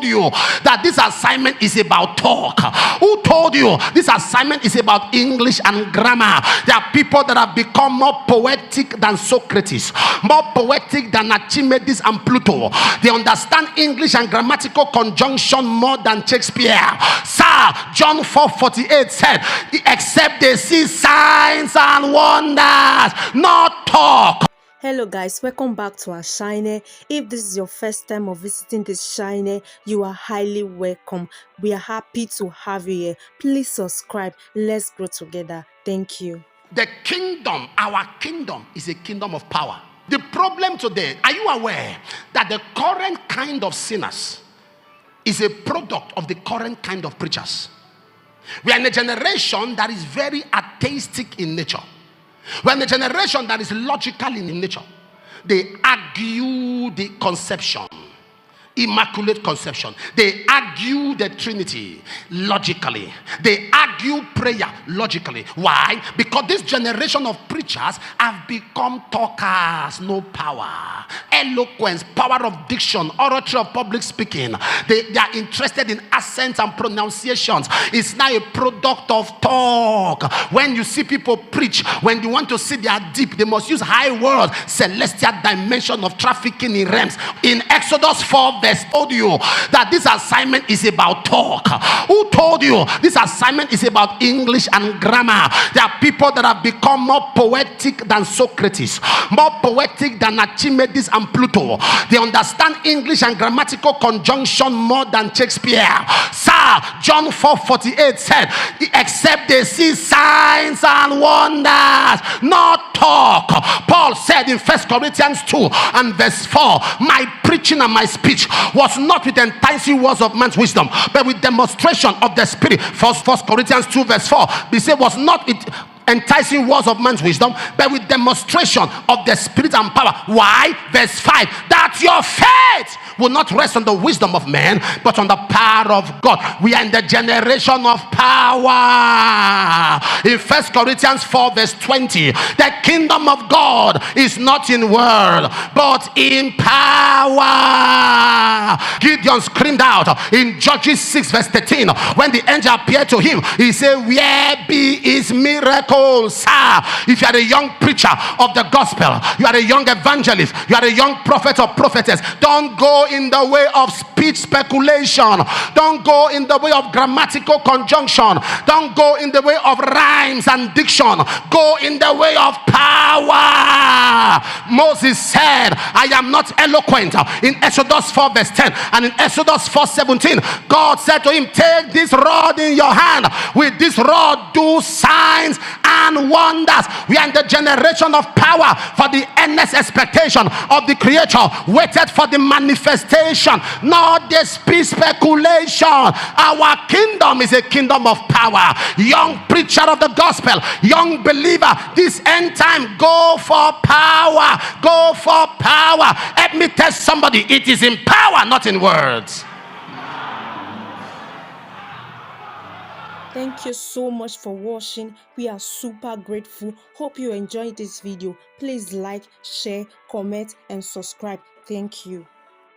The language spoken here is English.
you that this assignment is about talk? Who told you this assignment is about English and grammar? There are people that have become more poetic than Socrates, more poetic than Archimedes and Pluto. They understand English and grammatical conjunction more than Shakespeare. Sir, John 4:48 said, except they see signs and wonders, not talk. Hello guys, welcome back to our channel. If this is your first time of visiting this channel, you are highly welcome. We are happy to have you here. Please subscribe. Let's grow together. Thank you. The kingdom, our kingdom, is a kingdom of power. The problem today, are you aware that the current kind of sinners is a product of the current kind of preachers? We are in a generation that is very atheistic in nature. We are in a generation that is logical in nature. They argue the conception, immaculate conception. They argue the Trinity logically. They argue prayer logically. Why? Because this generation of preachers have become talkers, no power, eloquence, power of diction, oratory of public speaking. They are interested in accents and pronunciations. It's now a product of talk. When you see people preach, when you want to see their deep, they must use high words, celestial dimension of trafficking in realms. In Exodus 4 verse told you that this assignment is about talk. Who told you this assignment is about English and grammar? There are people that have become more poetic than Socrates, more poetic than Archimedes and Pluto. They understand English and grammatical conjunction more than Shakespeare. Sir, John 4:48 said, except they see signs and wonders, not talk. Paul said in 1 Corinthians 2 and verse 4, my preaching and my speech was not with enticing words of man's wisdom, but with demonstration of the Spirit. First Corinthians 2 verse 4, he said, was not with enticing words of man's wisdom, but with demonstration of the Spirit and power. Why? Verse 5, that your faith will not rest on the wisdom of man, but on the power of God. We are in the generation of power. In 1 Corinthians 4 verse 20, the kingdom of God is not in word, but in power. Gideon screamed out in Judges 6 verse 13, when the angel appeared to him, he said, where be his miracles? Sir, if you are a young preacher of the gospel, you are a young evangelist, you are a young prophet or prophetess, don't go in the way of speech speculation. Don't go in the way of grammatical conjunction. Don't go in the way of rhymes and diction. Go in the way of power. Moses said, I am not eloquent, in Exodus 4 verse 10, and in Exodus 4:17, God said to him, take this rod in your hand. With this rod do signs and wonders. We are in the generation of power, for the endless expectation of the Creator waited for the manifestation, not the speech speculation. Our kingdom is a kingdom of power. Young preacher of the gospel, young believer, this end time, go for power. Go for power. Let me tell somebody, it is in power, not in words. Thank you so much for watching. We are super grateful. Hope you enjoyed this video. Please like, share, comment, and subscribe. Thank you.